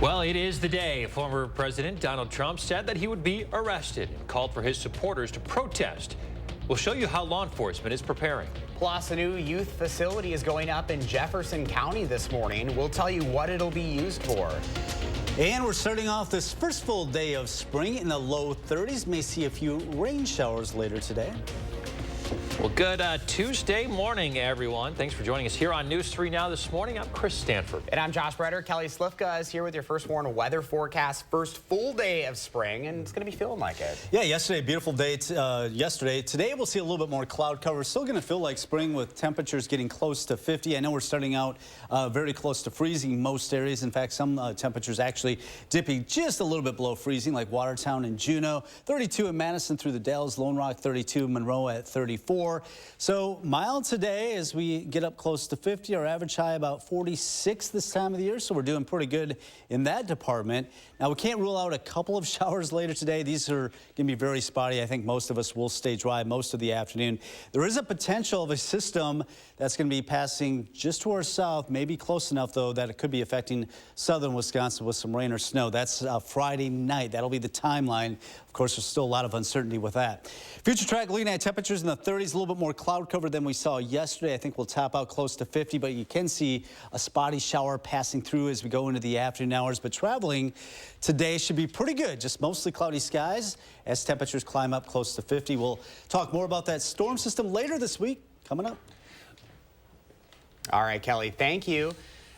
Well, it is the day former President Donald Trump said that he would be arrested and called for his supporters to protest. We'll show you how law enforcement is preparing. Plus, a new youth facility is going up in Jefferson County this morning. We'll tell you what it'll be used for. And we're starting off this first full day of spring in the low 30s. May see a few rain showers later today. Well, good Tuesday morning, everyone. Thanks for joining us here on News 3 Now this morning. I'm Chris Stanford. And I'm Josh Breder. Kelly Slifka is here with your first warn weather forecast. First full day of spring, and it's going to be feeling like it. Yeah, yesterday, beautiful day yesterday. Today, we'll see a little bit more cloud cover. Still going to feel like spring with temperatures getting close to 50. I know we're starting out very close to freezing most areas. In fact, some temperatures actually dipping just a little bit below freezing, like Watertown and Juneau. 32 in Madison through the Dells, Lone Rock 32, Monroe at 34. So mild today as we get up close to 50. Our average high about 46 this time of the year, so we're doing pretty good in that department. Now, we can't rule out a couple of showers later today. These are going to be very spotty. I think most of us will stay dry most of the afternoon. There is a potential of a system that's going to be passing just to our south, maybe close enough, though, that it could be affecting southern Wisconsin with some rain or snow. That's Friday night. That'll be the timeline. Of course, there's still a lot of uncertainty with that. Future track looking at temperatures in the 30s, a little bit more cloud cover than we saw yesterday. I think we'll top out close to 50, but you can see a spotty shower passing through as we go into the afternoon hours. But traveling today should be pretty good. Just mostly cloudy skies as temperatures climb up close to 50. We'll talk more about that storm system later this week. Coming up. All right, Kelly, thank you.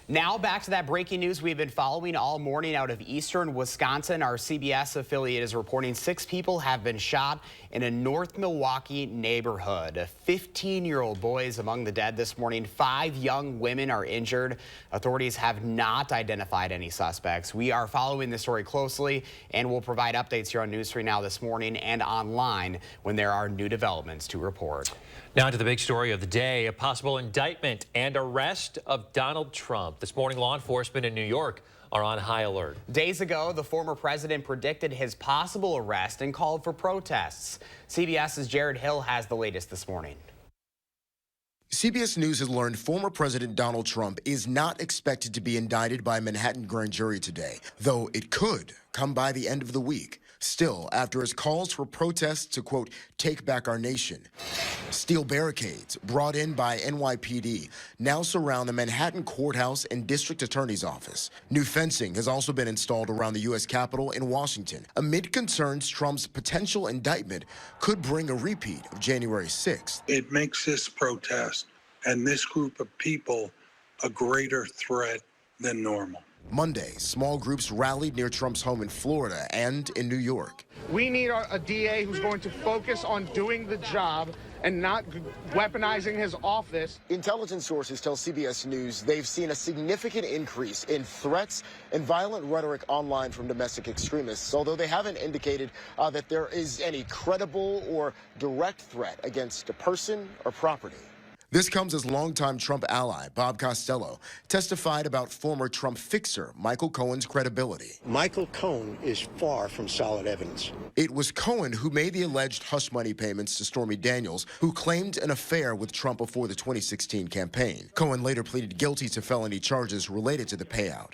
Now back to that breaking news we've been following all morning out of eastern Wisconsin. Our CBS affiliate is reporting 6 people have been shot in a North Milwaukee neighborhood. A 15-year-old boy is among the dead this morning. 5 young women are injured. Authorities have not identified any suspects. We are following this story closely, and we'll provide updates here on News 3 Now this morning and online when there are new developments to report. Now to the big story of the day, a possible indictment and arrest of Donald Trump. This morning, law enforcement in New York are on high alert. Days ago, the former president predicted his possible arrest and called for protests. CBS's Jared Hill has the latest this morning. CBS News has learned former President Donald Trump is not expected to be indicted by a Manhattan grand jury today, though it could come by the end of the week. Still, after his calls for protests to, quote, take back our nation, steel barricades brought in by NYPD now surround the Manhattan courthouse and district attorney's office. New fencing has also been installed around the U.S. Capitol in Washington, amid concerns Trump's potential indictment could bring a repeat of January 6th. It makes this protest and this group of people a greater threat than normal. Monday, small groups rallied near Trump's home in Florida and in New York. We need a DA who's going to focus on doing the job and not weaponizing his office. Intelligence sources tell CBS News they've seen a significant increase in threats and violent rhetoric online from domestic extremists, although they haven't indicated that there is any credible or direct threat against a person or property. This comes as longtime Trump ally Bob Costello testified about former Trump fixer Michael Cohen's credibility. Michael Cohen is far from solid evidence. It was Cohen who made the alleged hush money payments to Stormy Daniels, who claimed an affair with Trump before the 2016 campaign. Cohen later pleaded guilty to felony charges related to the payout.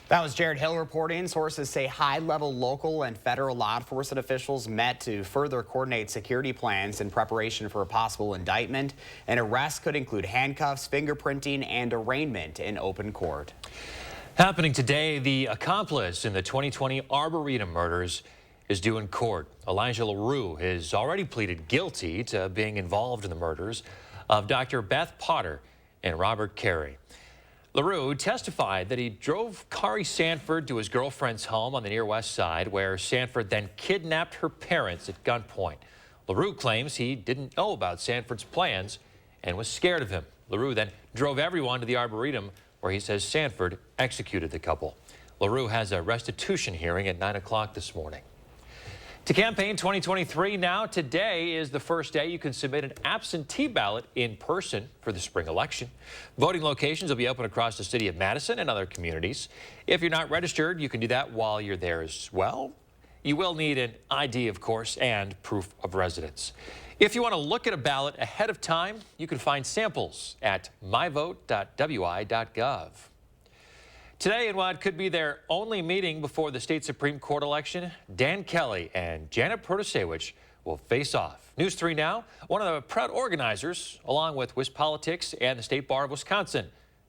That was Jared Hill reporting. Sources say high-level local and federal law enforcement officials met to further coordinate security plans in preparation for a possible indictment. An arrest could include handcuffs, fingerprinting, and arraignment in open court. Happening today, the accomplice in the 2020 Arboretum murders is due in court. Elijah LaRue has already pleaded guilty to being involved in the murders of Dr. Beth Potter and Robert Carey. LaRue testified that he drove Kari Sanford to his girlfriend's home on the near west side, where Sanford then kidnapped her parents at gunpoint. LaRue claims he didn't know about Sanford's plans and was scared of him. LaRue then drove everyone to the Arboretum, where he says Sanford executed the couple. LaRue has a restitution hearing at 9 o'clock this morning. To campaign 2023 now, today is the first day you can submit an absentee ballot in person for the spring election. Voting locations will be open across the city of Madison and other communities. If you're not registered, you can do that while you're there as well. You will need an ID, of course, and proof of residence. If you want to look at a ballot ahead of time, you can find samples at myvote.wi.gov. Today, in what could be their only meeting before the state Supreme Court election, Dan Kelly and Janet Protasewicz will face off. News 3 now, one of the proud organizers, along with WISC Politics and the State Bar of Wisconsin.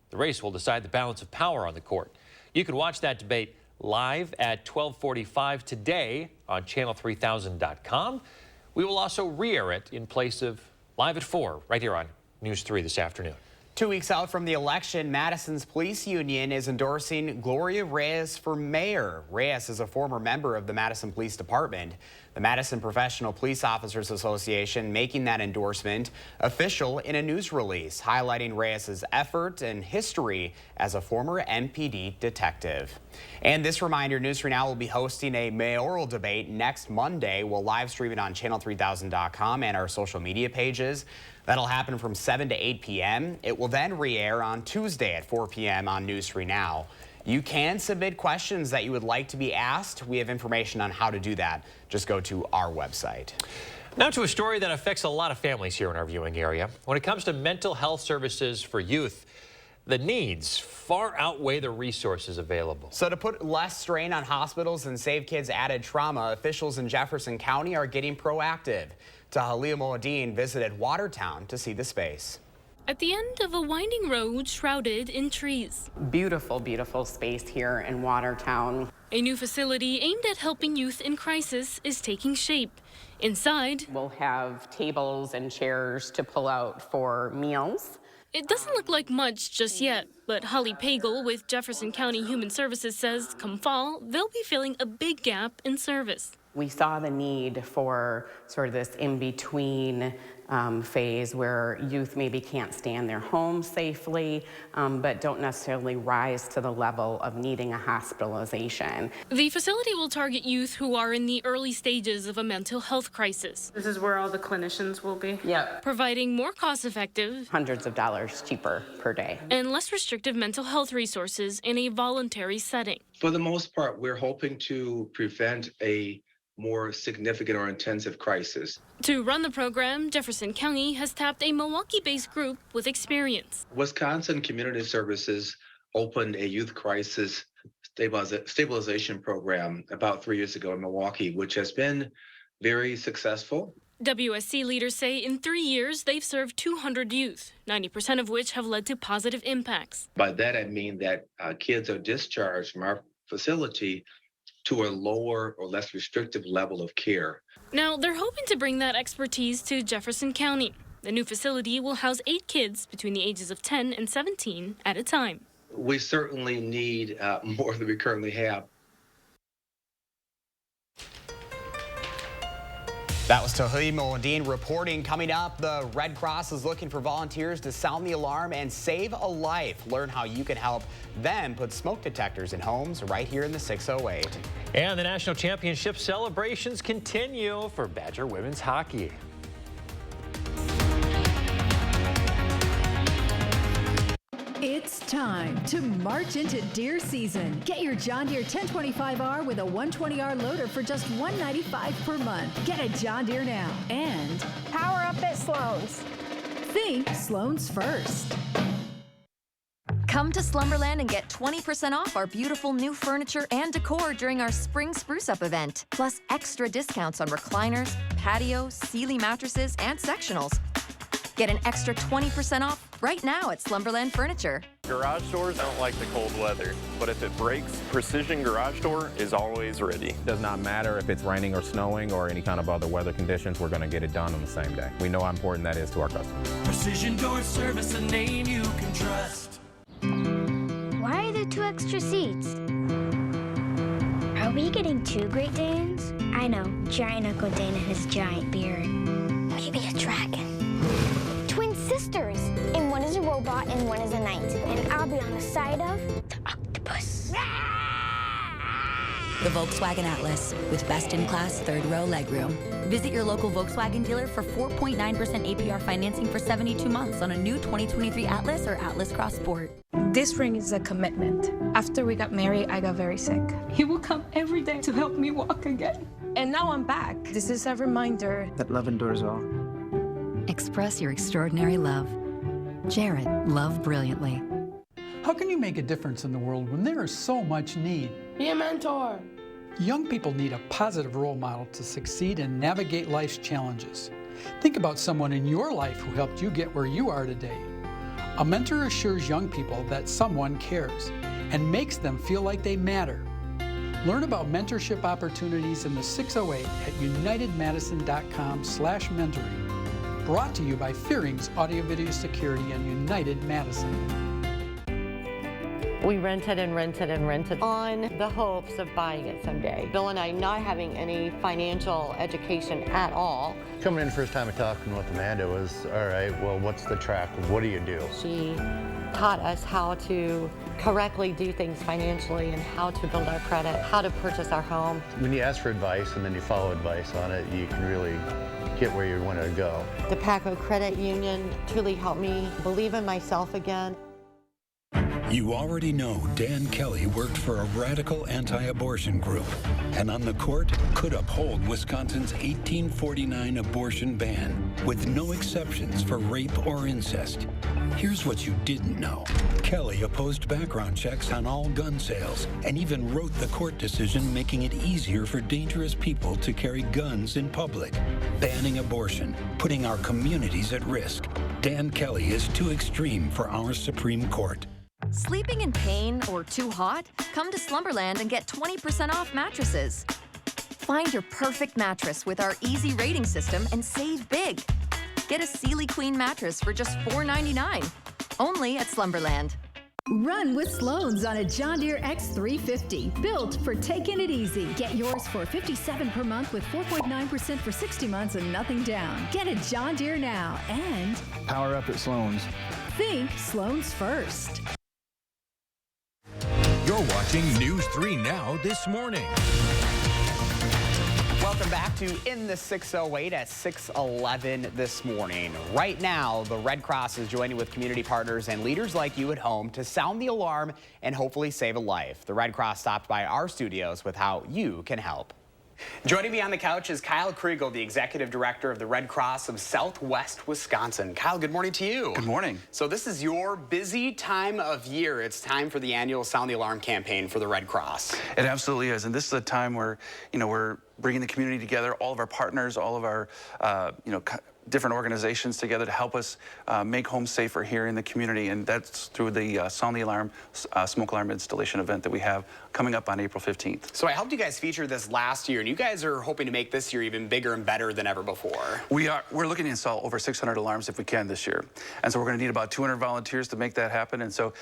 The race will decide the balance of power on the court. You can watch that debate live at 12:45 today on channel3000.com. We will also re-air it in place of live at 4 right here on News 3 this afternoon. 2 weeks out from the election, Madison's police union is endorsing Gloria Reyes for mayor. Reyes is a former member of the Madison Police Department. The Madison Professional Police Officers Association making that endorsement official in a news release, highlighting Reyes' effort and history as a former MPD detective. And this reminder, News 3 Now will be hosting a mayoral debate next Monday. We'll live stream it on channel3000.com and our social media pages. That'll happen from 7 to 8 p.m. It will then re-air on Tuesday at 4 p.m. on News 3 Now. You can submit questions that you would like to be asked. We have information on how to do that. Just go to our website. Now to a story that affects a lot of families here in our viewing area. When it comes to mental health services for youth, the needs far outweigh the resources available. So to put less strain on hospitals and save kids added trauma, officials in Jefferson County are getting proactive. Tahalil Moadine visited Watertown to see the space. At the end of a winding road shrouded in trees. Beautiful, beautiful space here in Watertown. A new facility aimed at helping youth in crisis is taking shape. Inside, we'll have tables and chairs to pull out for meals. It doesn't look like much just yet, but Holly Pagel with Jefferson County Human Services says come fall, they'll be filling a big gap in service. We saw the need for sort of this in-between phase where youth maybe can't stay in their homes safely, but don't necessarily rise to the level of needing a hospitalization. The facility will target youth who are in the early stages of a mental health crisis. This is where all the clinicians will be. Yep. Providing more cost-effective, hundreds of dollars cheaper per day, and less restrictive mental health resources in a voluntary setting. For the most part, we're hoping to prevent a more significant or intensive crisis. To run the program, Jefferson County has tapped a Milwaukee-based group with experience. Wisconsin Community Services opened a youth crisis stabilization program about 3 years ago in Milwaukee, which has been very successful. WSC leaders say in 3 years, they've served 200 youth, 90% of which have led to positive impacts. By that, I mean that kids are discharged from our facility to a lower or less restrictive level of care. Now, they're hoping to bring that expertise to Jefferson County. The new facility will house 8 kids between the ages of 10 and 17 at a time. We certainly need more than we currently have. That was Tahalil Moadine reporting. Coming up, the Red Cross is looking for volunteers to sound the alarm and save a life. Learn how you can help them put smoke detectors in homes right here in the 608. And the national championship celebrations continue for Badger women's hockey. It's time to march into deer season. Get your John Deere 1025R with a 120R loader for just $195 per month. Get a John Deere now and power up at Sloan's. Think Sloan's first. Come to Slumberland and get 20% off our beautiful new furniture and decor during our Spring Spruce Up event. Plus extra discounts on recliners, patios, Sealy mattresses, and sectionals. Get an extra 20% off right now at Slumberland Furniture. Garage doors don't like the cold weather, but if it breaks, Precision Garage Door is always ready. Does not matter if it's raining or snowing or any kind of other weather conditions, we're going to get it done on the same day. We know how important that is to our customers. Precision Door Service, a name you can trust. Why are there 2 extra seats? Are we getting 2 Great Danes? I know, giant Uncle Dane and his giant beard. Maybe a dragon. Twin sisters, and one is a robot and one is a knight. And I'll be on the side of the octopus. The Volkswagen Atlas with best-in-class third-row legroom. Visit your local Volkswagen dealer for 4.9% APR financing for 72 months on a new 2023 Atlas or Atlas Cross Sport. This ring is a commitment. After we got married, I got very sick. He would come every day to help me walk again. And now I'm back. This is a reminder that love endures all. Express your extraordinary love. Jared, love brilliantly. How can you make a difference in the world when there is so much need? Be a mentor. Young people need a positive role model to succeed and navigate life's challenges. Think about someone in your life who helped you get where you are today. A mentor assures young people that someone cares and makes them feel like they matter. Learn about mentorship opportunities in the 608 at unitedmadison.com/mentoring. Brought to you by Fearing's Audio Video Security and United Madison. We rented and rented and rented on the hopes of buying it someday. Bill and I not having any financial education at all. Coming in the first time and talking with Amanda was, all right, well, what's the track? What do you do? She taught us how to correctly do things financially and how to build our credit, how to purchase our home. When you ask for advice and then you follow advice on it, you can really get where you want to go. The PACO Credit Union truly helped me believe in myself again. You already know Dan Kelly worked for a radical anti-abortion group and on the court could uphold Wisconsin's 1849 abortion ban with no exceptions for rape or incest. Here's what you didn't know. Kelly opposed background checks on all gun sales and even wrote the court decision making it easier for dangerous people to carry guns in public, banning abortion, putting our communities at risk. Dan Kelly is too extreme for our Supreme Court. Sleeping in pain or too hot? Come to Slumberland and get 20% off mattresses. Find your perfect mattress with our easy rating system and save big. Get a Sealy Queen mattress for just $4.99. Only at Slumberland. Run with Sloan's on a John Deere X350, built for taking it easy. Get yours for $57 per month with 4.9% for 60 months and nothing down. Get a John Deere now and power up at Sloan's. Think Sloan's first. You're watching News 3 Now this morning. Welcome back to In the 608 at 6:11 this morning. Right now, the Red Cross is joining with community partners and leaders like you at home to sound the alarm and hopefully save a life. The Red Cross stopped by our studios with how you can help. Joining me on the couch is Kyle Kriegel, the Executive Director of the Red Cross of Southwest Wisconsin. Kyle, good morning to you. Good morning. So this is your busy time of year. It's time for the annual Sound the Alarm campaign for the Red Cross. It absolutely is. And this is a time where, we're bringing the community together, all of our partners, all of our, different organizations together to help us make homes safer here in the community, and that's through the Sound the Alarm smoke alarm installation event that we have coming up on April 15th. So I helped you guys feature this last year, and you guys are hoping to make this year even bigger and better than ever before. We're looking to install over 600 alarms if we can this year, and so we're going to need about 200 volunteers to make that happen. And so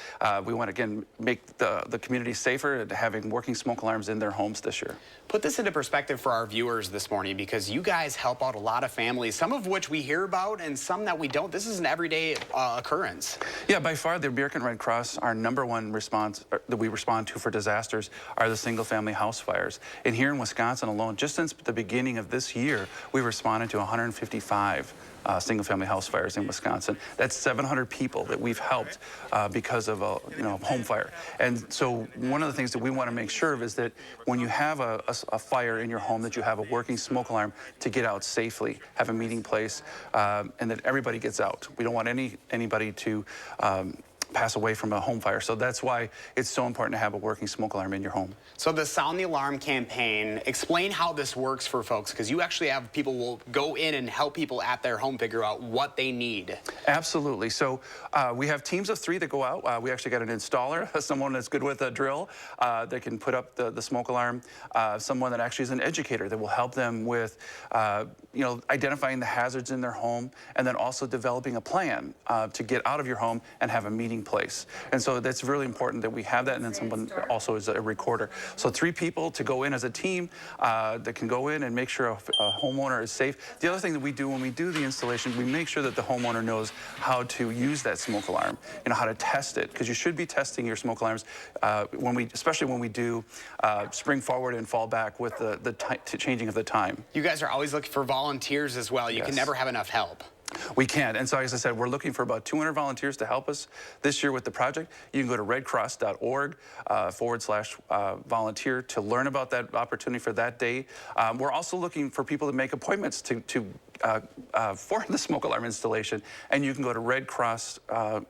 we want to again make the community safer and having working smoke alarms in their homes this year. Put this into perspective for our viewers this morning, because you guys help out a lot of families, some of which we hear about and some that we don't. This is an everyday occurrence. Yeah, by far the American Red Cross, our #1 response that we respond to for disasters are the single-family house fires. And here in Wisconsin alone, just since the beginning of this year, we responded to 155 single-family house fires in Wisconsin. That's 700 people that we've helped because of a home fire. And so one of the things that we want to make sure of is that when you have a fire in your home, that you have a working smoke alarm to get out safely, have a meeting place, and that everybody gets out. We don't want anybody to pass away from a home fire. So that's why it's so important to have a working smoke alarm in your home. So the Sound the Alarm campaign, explain how this works for folks, because you actually have people will go in and help people at their home figure out what they need. Absolutely. So we have teams of 3 that go out. We actually got an installer, someone that's good with a drill that can put up the smoke alarm, someone that actually is an educator that will help them with identifying the hazards in their home, and then also developing a plan to get out of your home and have a meeting place. And so that's really important that we have that, and then someone also is a recorder. So 3 people to go in as a team that can go in and make sure a homeowner is safe. The other thing that we do when we do the installation, we make sure that the homeowner knows how to use that smoke alarm, how to test it, because you should be testing your smoke alarms especially when we do spring forward and fall back with the changing of the time. You guys are always looking for volunteers as well. You can never have enough help. We can. And so, as I said, we're looking for about 200 volunteers to help us this year with the project. You can go to redcross.org/volunteer to learn about that opportunity for that day. We're also looking for people to make appointments for the smoke alarm installation. And you can go to redcross.org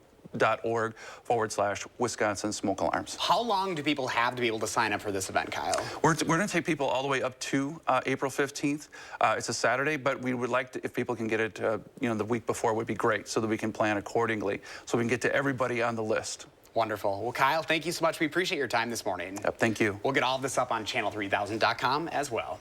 wisconsin smoke alarms. How long do people have to be able to sign up for this event, Kyle? We're going to take people all the way up to April 15th. It's a Saturday, but we would like to, if people can get it, the week before would be great so that we can plan accordingly so we can get to everybody on the list. Wonderful. Well, Kyle, thank you so much. We appreciate your time this morning. Yep, thank you. We'll get all of this up on channel3000.com as well.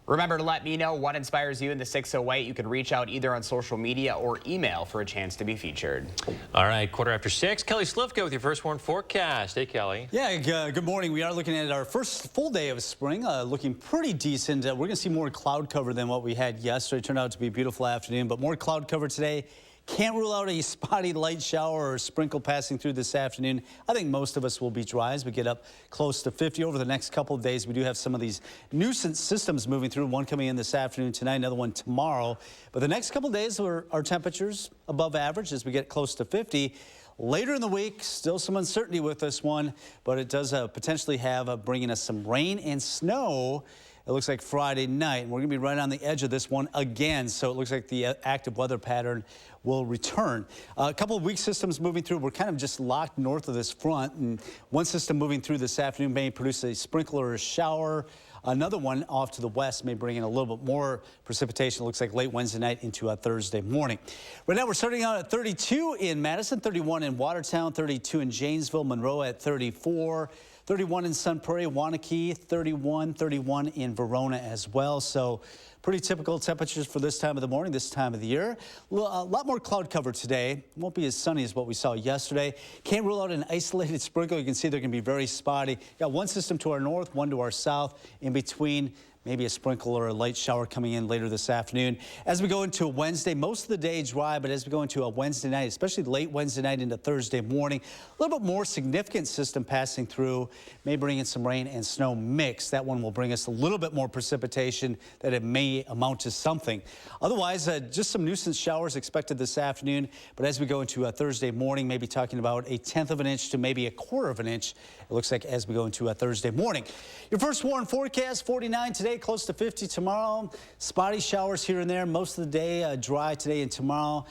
Remember to let me know what inspires you in the 608. You can reach out either on social media or email for a chance to be featured. All right, 6:15. Kelly Slivka with your first warn forecast. Hey, Kelly. Yeah, good morning. We are looking at our first full day of spring, looking pretty decent. We're going to see more cloud cover than what we had yesterday. It turned out to be a beautiful afternoon, but more cloud cover today. Can't rule out a spotty light shower or sprinkle passing through this afternoon. I think most of us will be dry as we get up close to 50 over the next couple of days. We do have some of these nuisance systems moving through, one coming in this afternoon tonight, another one tomorrow. But the next couple of days, our temperatures above average as we get close to 50. Later in the week, still some uncertainty with this one, but it does potentially have bringing us some rain and snow. It looks like Friday night, and we're going to be right on the edge of this one again, so it looks like the active weather pattern will return. A couple of weak systems moving through. We're kind of just locked north of this front, and one system moving through this afternoon may produce a sprinkle or a shower. Another one off to the west may bring in a little bit more precipitation. It looks like late Wednesday night into Thursday morning. Right now, we're starting out at 32 in Madison, 31 in Watertown, 32 in Janesville, Monroe at 34. 31 in Sun Prairie, Waunakee, 31 in Verona as well. So pretty typical temperatures for this time of the morning, this time of the year. A lot more cloud cover today. Won't be as sunny as what we saw yesterday. Can't rule out an isolated sprinkle. You can see they're going to be very spotty. Got one system to our north, one to our south. In between, maybe a sprinkle or a light shower coming in later this afternoon. As we go into Wednesday, most of the day dry, but as we go into a Wednesday night, especially late Wednesday night into Thursday morning, a little bit more significant system passing through, may bring in some rain and snow mix. That one will bring us a little bit more precipitation that it may amount to something. Otherwise, just some nuisance showers expected this afternoon, but as we go into Thursday morning, maybe talking about 1/10 of an inch to maybe 1/4 of an inch. It looks like as we go into Thursday morning. Your first warn forecast, 49 today, close to 50 tomorrow. Spotty showers here and there. Most of the day dry today and tomorrow.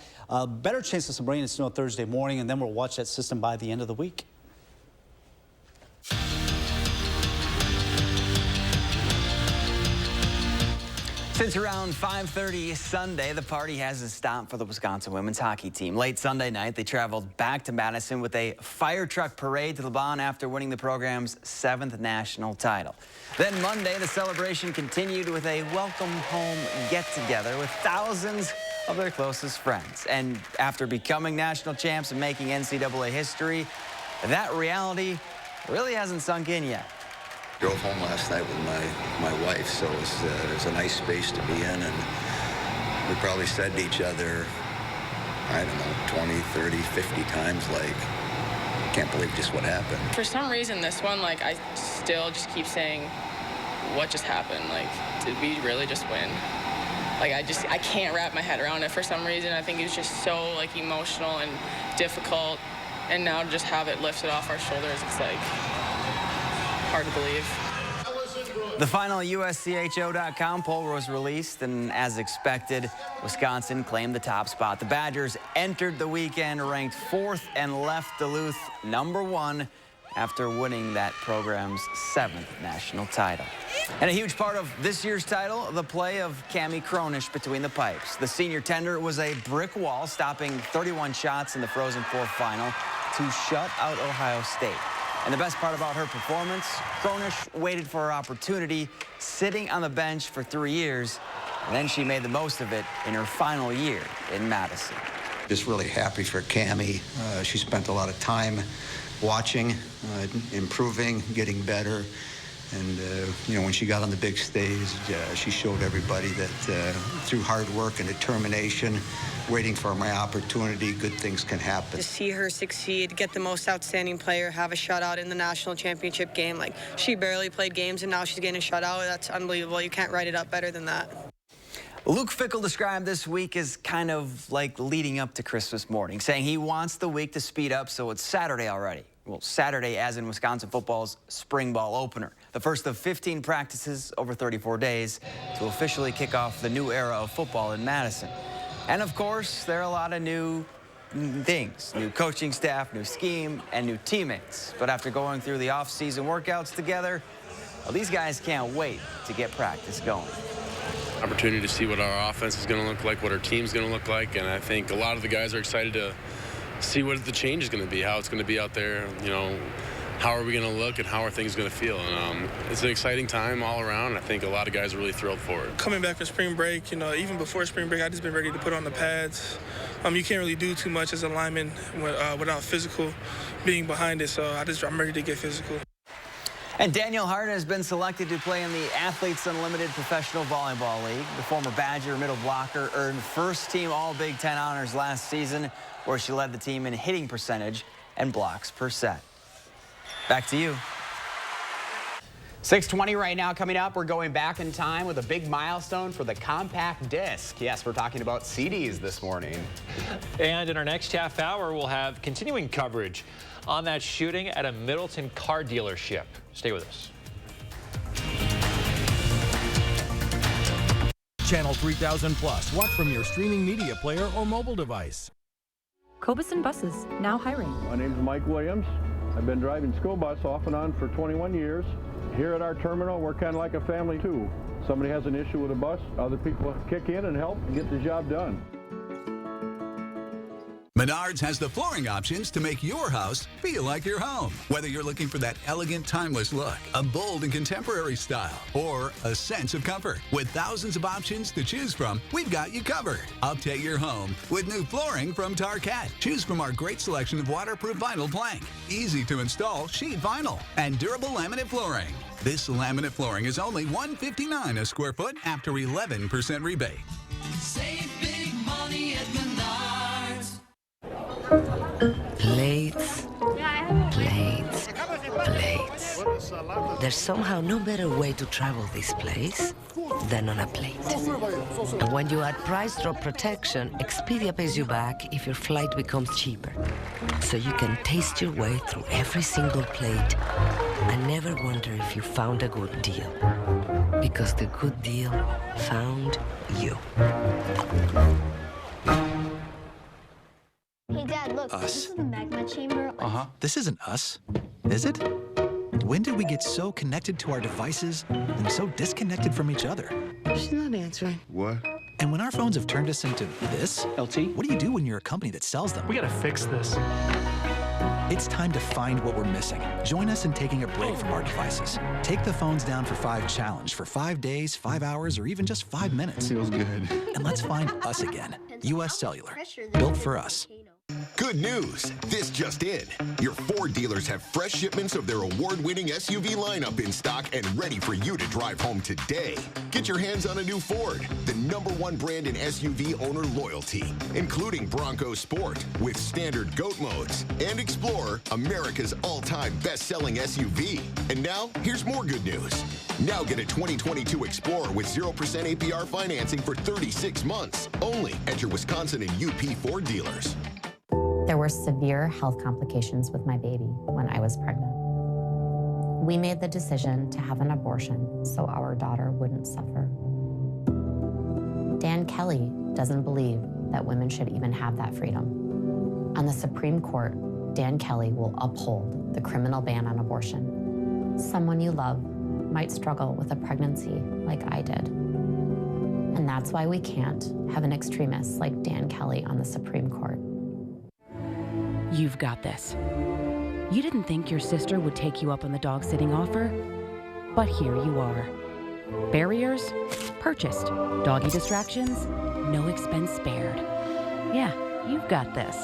Better chance of some rain and snow Thursday morning, and then we'll watch that system by the end of the week. Since around 5:30 Sunday, the party hasn't stopped for the Wisconsin women's hockey team. Late Sunday night, they traveled back to Madison with a fire truck parade to the barn after winning the program's 7th national title. Then Monday, the celebration continued with a welcome home get-together with thousands of their closest friends. And after becoming national champs and making NCAA history, that reality really hasn't sunk in yet. Drove home last night with my wife, so it was a nice space to be in, and we probably said to each other, I don't know, 20, 30, 50 times, like, can't believe just what happened. For some reason, this one, like, I still just keep saying, what just happened? Like, did we really just win? Like, I can't wrap my head around it for some reason. I think it was just so, like, emotional and difficult, and now to just have it lifted off our shoulders, it's like hard to believe. The final USCHO.com poll was released, and as expected, Wisconsin claimed the top spot. The Badgers entered the weekend ranked 4th and left Duluth #1 after winning that program's 7th national title. And a huge part of this year's title, the play of Cami Cronish between the pipes. The senior tender was a brick wall, stopping 31 shots in the Frozen Four final to shut out Ohio State. And the best part about her performance, Cronish waited for her opportunity, sitting on the bench for 3 years, and then she made the most of it in her final year in Madison. Just really happy for Cami. She spent a lot of time watching, improving, getting better. And, when she got on the big stage, she showed everybody that through hard work and determination, waiting for my opportunity, good things can happen. To see her succeed, get the most outstanding player, have a shutout in the national championship game. Like, she barely played games, and now she's getting a shutout. That's unbelievable. You can't write it up better than that. Luke Fickell described this week as kind of like leading up to Christmas morning, saying he wants the week to speed up so it's Saturday already. Well, Saturday as in Wisconsin football's spring ball opener. The first of 15 practices over 34 days to officially kick off the new era of football in Madison. And of course, there are a lot of new things, new coaching staff, new scheme, and new teammates. But after going through the off-season workouts together, well, these guys can't wait to get practice going. Opportunity to see what our offense is going to look like, what our team's going to look like, and I think a lot of the guys are excited to see what the change is going to be, how it's going to be out there, you know, how are we going to look and how are things going to feel. And it's an exciting time all around. I think a lot of guys are really thrilled for it. Coming back from spring break, you know, even before spring break, I just been ready to put on the pads. You can't really do too much as a lineman without physical being behind it, so I'm ready to get physical. And Daniel Harden has been selected to play in the Athletes Unlimited Professional Volleyball League. The former Badger middle blocker earned first-team All-Big Ten honors last season, where she led the team in hitting percentage and blocks per set. Back to you. 6:20 right now. Coming up, we're going back in time with a big milestone for the compact disc. Yes, we're talking about CDs this morning. And in our next half hour, we'll have continuing coverage on that shooting at a Middleton car dealership. Stay with us. Channel 3000 Plus. Watch from your streaming media player or mobile device. Cobuson Buses, now hiring. My name is Mike Williams. I've been driving school bus off and on for 21 years. Here at our terminal, we're kind of like a family too. Somebody has an issue with a bus, other people kick in and help and get the job done. Menards has the flooring options to make your house feel like your home. Whether you're looking for that elegant, timeless look, a bold and contemporary style, or a sense of comfort. With thousands of options to choose from, we've got you covered. Update your home with new flooring from Tarkett. Choose from our great selection of waterproof vinyl plank, easy to install sheet vinyl, and durable laminate flooring. This laminate flooring is only $159 a square foot after 11% rebate. Save big money at Menards. Plates, plates, plates. There's somehow no better way to travel this place than on a plate. And when you add price drop protection, Expedia pays you back if your flight becomes cheaper. So you can taste your way through every single plate and never wonder if you found a good deal. Because the good deal found you. Hey, Dad, look. Us. This is the magma chamber. This isn't us, is it? When did we get so connected to our devices and so disconnected from each other? She's not answering. What? And when our phones have turned us into this, LT, what do you do when you're a company that sells them? We gotta fix this. It's time to find what we're missing. Join us in taking a break from our devices. Take the phones down for 5 challenge for 5 days, 5 hours, or even just 5 minutes. Feels good. And let's find us again. U.S. Cellular, built for us. Good news! This just in. Your Ford dealers have fresh shipments of their award-winning SUV lineup in stock and ready for you to drive home today. Get your hands on a new Ford, the #1 brand in SUV owner loyalty, including Bronco Sport with standard GOAT modes, and Explorer, America's all-time best-selling SUV. And now, here's more good news. Now get a 2022 Explorer with 0% APR financing for 36 months, only at your Wisconsin and UP Ford dealers. There were severe health complications with my baby when I was pregnant. We made the decision to have an abortion so our daughter wouldn't suffer. Dan Kelly doesn't believe that women should even have that freedom. On the Supreme Court, Dan Kelly will uphold the criminal ban on abortion. Someone you love might struggle with a pregnancy like I did. And that's why we can't have an extremist like Dan Kelly on the Supreme Court. You've got this. You didn't think your sister would take you up on the dog sitting offer, but here you are. Barriers purchased. Doggy distractions, no expense spared. Yeah, you've got this.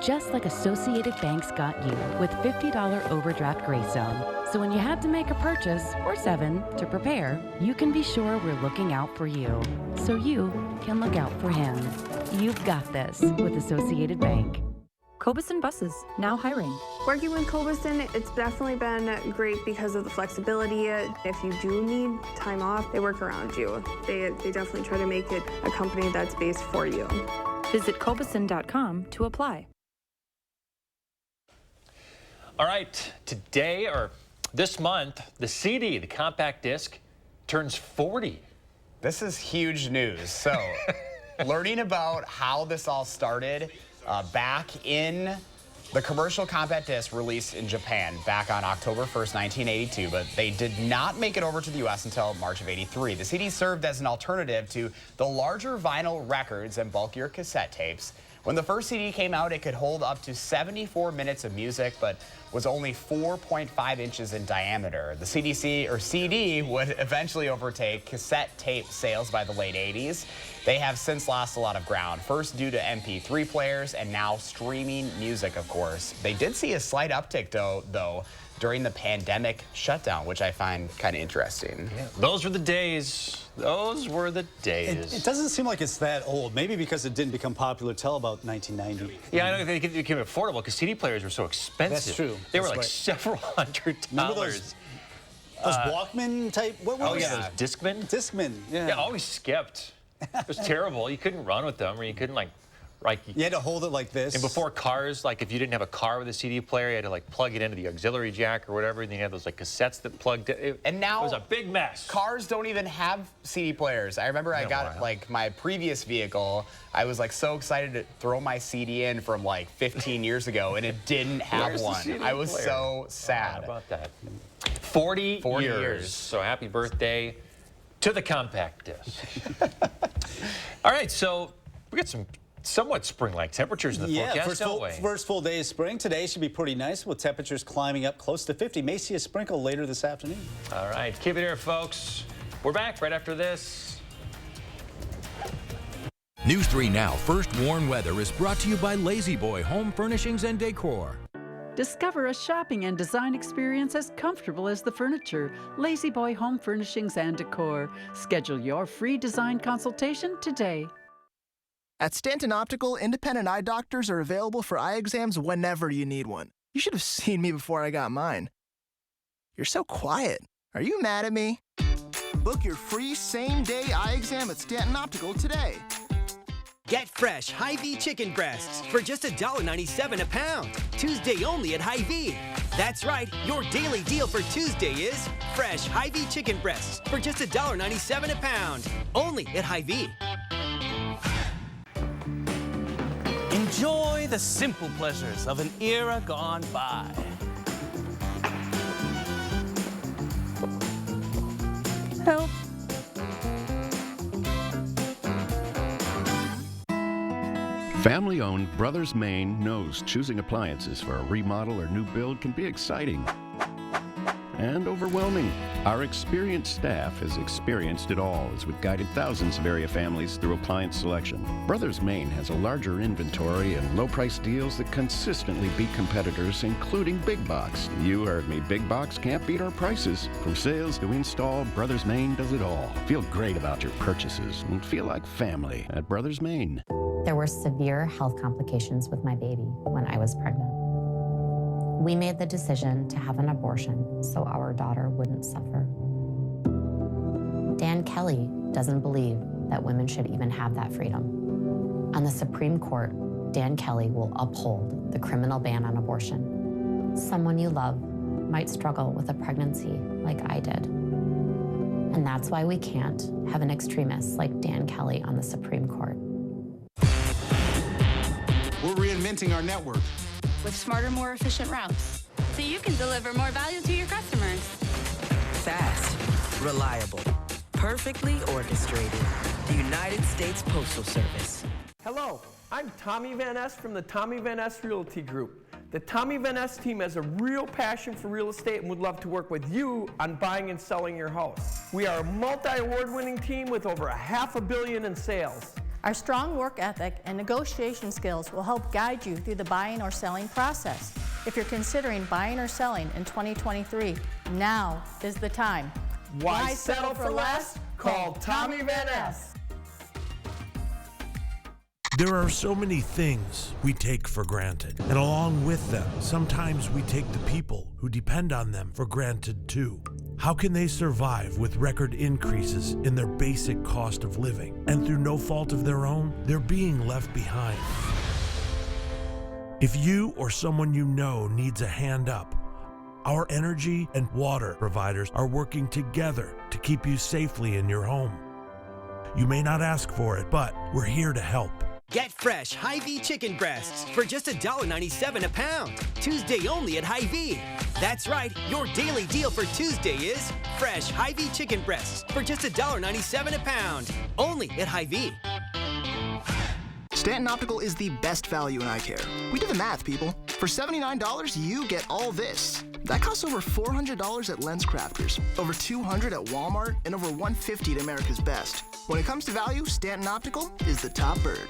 Just like Associated Bank's got you with $50 overdraft grace zone. So when you have to make a purchase, or 7, to prepare, you can be sure we're looking out for you, so you can look out for him. You've got this with Associated Bank. Cobuson Buses, now hiring. Working with Cobuson, it's definitely been great because of the flexibility. If you do need time off, they work around you. They definitely try to make it a company that's based for you. Visit Cobuson.com to apply. All right, today or this month, the CD, the compact disc, turns 40. This is huge news. So, learning about how this all started, back in the commercial compact disc released in Japan back on October 1st, 1982, but they did not make it over to the U.S. until March of '83. The CD served as an alternative to the larger vinyl records and bulkier cassette tapes. When the first CD came out, it could hold up to 74 minutes of music, but was only 4.5 inches in diameter. The CD would eventually overtake cassette tape sales by the late 80s. They have since lost a lot of ground, first due to MP3 players and now streaming music, of course. They did see a slight uptick, though, during the pandemic shutdown, which I find kind of interesting. Yeah, those were the days. Those were the days. It doesn't seem like it's that old. Maybe because it didn't become popular till about 1990. Yeah, I know they became affordable because CD players were so expensive. That's true. They were like several $100. Remember those Walkman type? What were those? Discman? Discman, yeah. Yeah, always skipped. It was terrible. You couldn't run with them, or you couldn't you had to hold it like this. And before cars, like if you didn't have a car with a CD player, you had to like plug it into the auxiliary jack or whatever, and then you had those like cassettes that plugged in. And now it was a big mess. Cars don't even have CD players. I remember I got like my previous vehicle, I was like so excited to throw my CD in from like 15 years ago, and it didn't have one. I was so sad. How about that? 40 years. So happy birthday to the compact disc. All right, so we got some somewhat spring-like temperatures in the forecast, don't we? First full day of spring. Today should be pretty nice with temperatures climbing up close to 50. May see a sprinkle later this afternoon. All right, keep it here, folks. We're back right after this. News 3 Now First Warn Weather is brought to you by Lazy Boy Home Furnishings and Decor. Discover a shopping and design experience as comfortable as the furniture. Lazy Boy Home Furnishings and Decor. Schedule your free design consultation today. At Stanton Optical, independent eye doctors are available for eye exams whenever you need one. You should have seen me before I got mine. You're so quiet. Are you mad at me? Book your free same-day eye exam at Stanton Optical today. Get fresh Hy-Vee chicken breasts for just $1.97 a pound. Tuesday only at Hy-Vee. That's right, your daily deal for Tuesday is fresh Hy-Vee chicken breasts for just $1.97 a pound. Only at Hy-Vee. Enjoy the simple pleasures of an era gone by. Help. Family-owned Brothers Maine knows choosing appliances for a remodel or new build can be exciting and overwhelming. Our experienced staff has experienced it all as we've guided thousands of area families through appliance selection. Brothers Maine has a larger inventory and low-price deals that consistently beat competitors, including Big Box. You heard me, Big Box can't beat our prices. From sales to install, Brothers Maine does it all. Feel great about your purchases and feel like family at Brothers Maine. There were severe health complications with my baby when I was pregnant. We made the decision to have an abortion so our daughter wouldn't suffer. Dan Kelly doesn't believe that women should even have that freedom. On the Supreme Court, Dan Kelly will uphold the criminal ban on abortion. Someone you love might struggle with a pregnancy like I did. And that's why we can't have an extremist like Dan Kelly on the Supreme Court. We're reinventing our network with smarter, more efficient routes, so you can deliver more value to your customers. Fast, reliable, perfectly orchestrated. The United States Postal Service. Hello, I'm Tommy Van Ness from the Tommy Van Ness Realty Group. The Tommy Van Ness team has a real passion for real estate and would love to work with you on buying and selling your house. We are a multi-award-winning team with over $500 million in sales. Our strong work ethic and negotiation skills will help guide you through the buying or selling process. If you're considering buying or selling in 2023, now is the time. Why settle for less? Call Tommy Van Ness. There are so many things we take for granted, and along with them, sometimes we take the people who depend on them for granted too. How can they survive with record increases in their basic cost of living? And through no fault of their own, they're being left behind. If you or someone you know needs a hand up, our energy and water providers are working together to keep you safely in your home. You may not ask for it, but we're here to help. Get fresh Hy-Vee chicken breasts for just $1.97 a pound. Tuesday only at Hy-Vee. That's right, your daily deal for Tuesday is fresh Hy-Vee chicken breasts for just $1.97 a pound. Only at Hy-Vee. Stanton Optical is the best value in eye care. We did the math, people. For $79, you get all this. That costs over $400 at Lens Crafters, over $200 at Walmart, and over $150 at America's Best. When it comes to value, Stanton Optical is the top bird.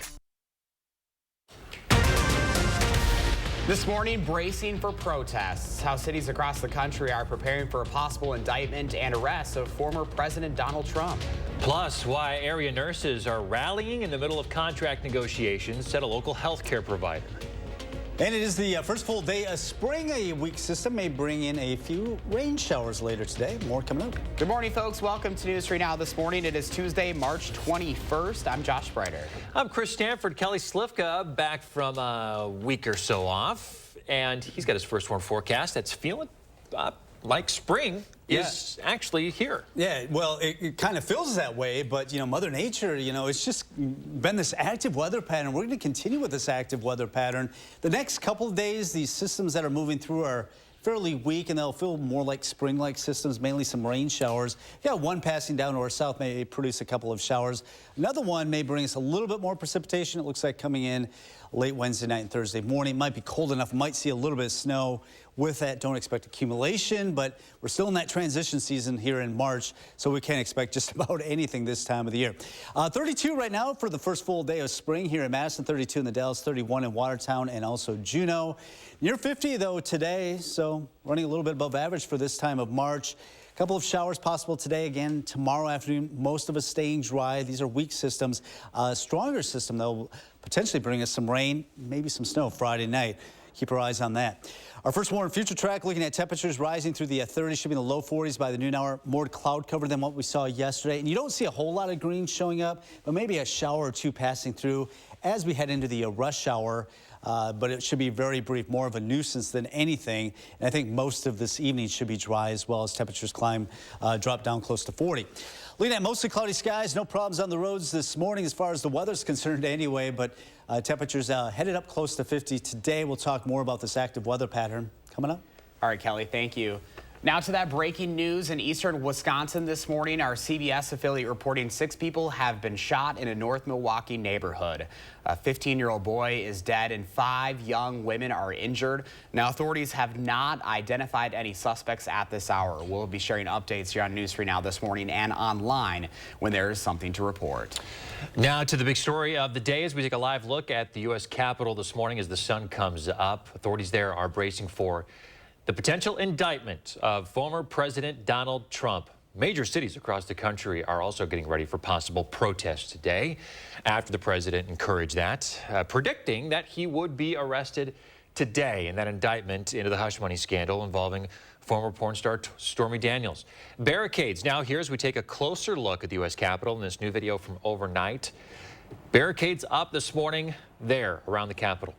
This morning, bracing for protests. How cities across the country are preparing for a possible indictment and arrest of former President Donald Trump. Plus, why area nurses are rallying in the middle of contract negotiations, said a local health care provider. And it is the first full day of spring. A weak system may bring in a few rain showers later today. More coming up. Good morning, folks. Welcome to News 3 Now this morning. It is Tuesday, March 21st. I'm Josh Sprider. I'm Chris Stanford. Kelly Slivka back from a week or so off, and he's got his first warm forecast that's feeling like spring is actually here. Yeah, well, it kind of feels that way, but, you know, Mother Nature, you know, it's just been this active weather pattern. We're going to continue with this active weather pattern. The next couple of days, these systems that are moving through are fairly weak, and they'll feel more like spring-like systems, mainly some rain showers. Yeah, one passing down to our south may produce a couple of showers. Another one may bring us a little bit more precipitation. It looks like coming in late Wednesday night and Thursday morning. It might be cold enough. Might see a little bit of snow. With that, don't expect accumulation, but we're still in that transition season here in March, so we can't expect just about anything this time of the year. 32 right now for the first full day of spring here in Madison, 32 in the Dalles, 31 in Watertown, and also Juneau. Near 50, though, today, so running a little bit above average for this time of March. A couple of showers possible today, again, tomorrow afternoon. Most of us staying dry. These are weak systems. Stronger system, though, potentially bring us some rain, maybe some snow Friday night. Keep our eyes on that. Our first warm future track looking at temperatures rising through the 30s, should be in the low 40s by the noon hour. More cloud cover than what we saw yesterday. And you don't see a whole lot of green showing up, but maybe a shower or two passing through as we head into the rush hour. But it should be very brief, more of a nuisance than anything. And I think most of this evening should be dry as well as temperatures drop down close to 40. Looking at mostly cloudy skies, no problems on the roads this morning as far as the weather's concerned anyway, but temperatures headed up close to 50 today. We'll talk more about this active weather pattern coming up. All right, Kelly, thank you. Now to that breaking news in eastern Wisconsin this morning. Our CBS affiliate reporting 6 people have been shot in a North Milwaukee neighborhood. A 15-year-old boy is dead and 5 young women are injured. Now, authorities have not identified any suspects at this hour. We'll be sharing updates here on News 3 Now this morning and online when there is something to report. Now to the big story of the day as we take a live look at the U.S. Capitol this morning as the sun comes up. Authorities there are bracing for the potential indictment of former President Donald Trump. Major cities across the country are also getting ready for possible protests today after the president encouraged that, predicting that he would be arrested today in that indictment into the hush money scandal involving former porn star Stormy Daniels. Barricades now here as we take a closer look at the U.S. Capitol in this new video from overnight. Barricades up this morning there around the Capitol.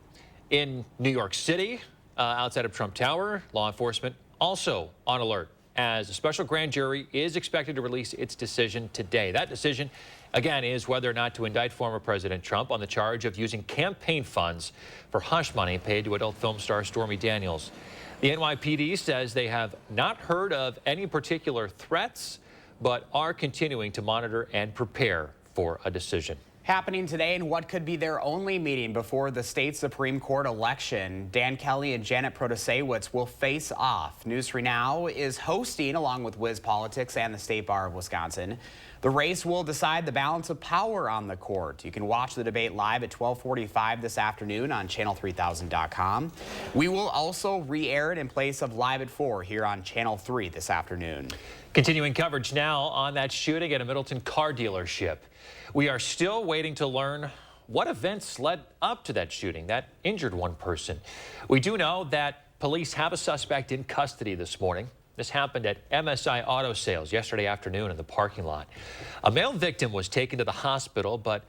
In New York City, outside of Trump Tower, law enforcement also on alert as a special grand jury is expected to release its decision today. That decision, again, is whether or not to indict former President Trump on the charge of using campaign funds for hush money paid to adult film star Stormy Daniels. The NYPD says they have not heard of any particular threats, but are continuing to monitor and prepare for a decision. Happening today in what could be their only meeting before the state Supreme Court election, Dan Kelly and Janet Protasewicz will face off. News 3 Now is hosting, along with WISC Politics and the State Bar of Wisconsin. The race will decide the balance of power on the court. You can watch the debate live at 12:45 this afternoon on channel3000.com. We will also re-air it in place of Live at 4 here on Channel 3 this afternoon. Continuing coverage now on that shooting at a Middleton car dealership. We are still waiting to learn what events led up to that shooting that injured one person. We do know that police have a suspect in custody this morning. This happened at MSI Auto Sales yesterday afternoon in the parking lot. A male victim was taken to the hospital, but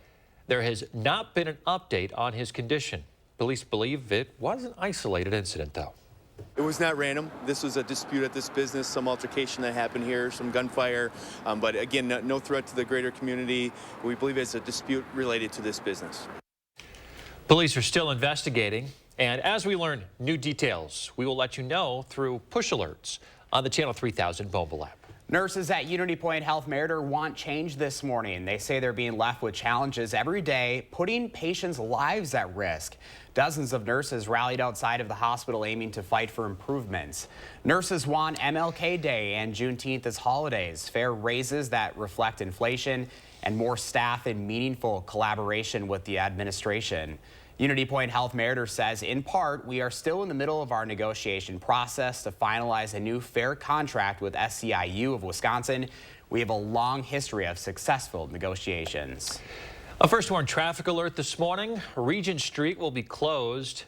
there has not been an update on his condition. Police believe it was an isolated incident, though. It was not random. This was a dispute at this business, some altercation that happened here, some gunfire. But again, no threat to the greater community. We believe it's a dispute related to this business. Police are still investigating, and as we learn new details, we will let you know through push alerts on the Channel 3000 mobile app. Nurses at Unity Point Health Meriter want change this morning. They say they're being left with challenges every day, putting patients' lives at risk. Dozens of nurses rallied outside of the hospital aiming to fight for improvements. Nurses want MLK Day and Juneteenth as holidays, fair raises that reflect inflation, and more staff and meaningful collaboration with the administration. Unity Point Health Meriter says, in part, we are still in the middle of our negotiation process to finalize a new fair contract with SCIU of Wisconsin. We have a long history of successful negotiations. A first warn traffic alert this morning. Regent Street will be closed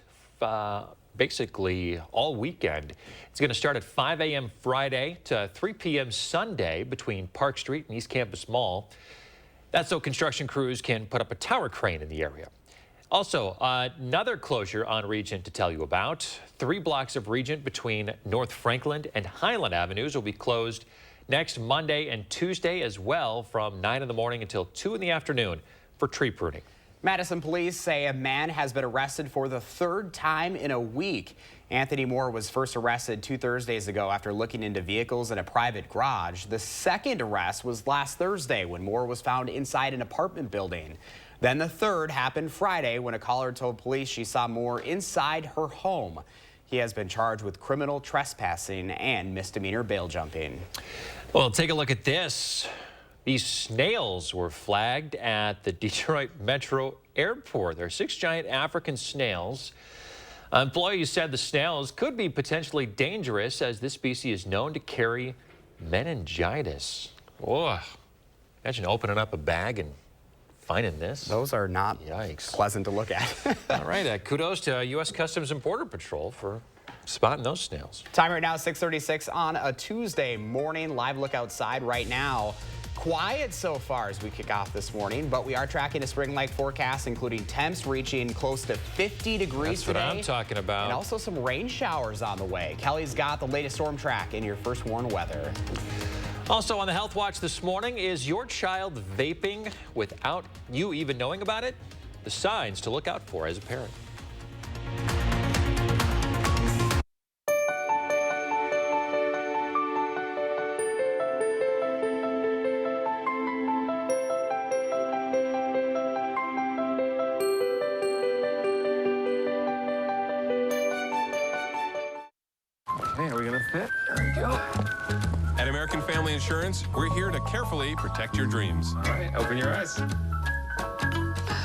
basically all weekend. It's going to start at 5 a.m. Friday to 3 p.m. Sunday between Park Street and East Campus Mall. That's so construction crews can put up a tower crane in the area. Also, another closure on Regent to tell you about. 3 blocks of Regent between North Franklin and Highland Avenues will be closed next Monday and Tuesday as well, from 9 in the morning until 2 in the afternoon for tree pruning. Madison police say a man has been arrested for the 3rd time in a week. Anthony Moore was first arrested 2 Thursdays ago after looking into vehicles in a private garage. The second arrest was last Thursday when Moore was found inside an apartment building. Then the third happened Friday when a caller told police she saw Moore inside her home. He has been charged with criminal trespassing and misdemeanor bail jumping. Well, take a look at this. These snails were flagged at the Detroit Metro Airport. There are 6 giant African snails. Employees said the snails could be potentially dangerous as this species is known to carry meningitis. Oh, imagine opening up a bag and finding this. Those are not pleasant to look at. All right, kudos to U.S. Customs and Border Patrol for spotting those snails. Time right now, 6:36 on a Tuesday morning. Live look outside right now. Quiet so far as we kick off this morning, but we are tracking a spring-like forecast, including temps reaching close to 50 degrees today. That's what I'm talking about. And also some rain showers on the way. Kelly's got the latest storm track in your first warn weather. Also on the Health Watch this morning, is your child vaping without you even knowing about it? The signs to look out for as a parent. Okay, are we gonna fit? There we go. At American Family Insurance, we're here to carefully protect your dreams. All right, open your eyes.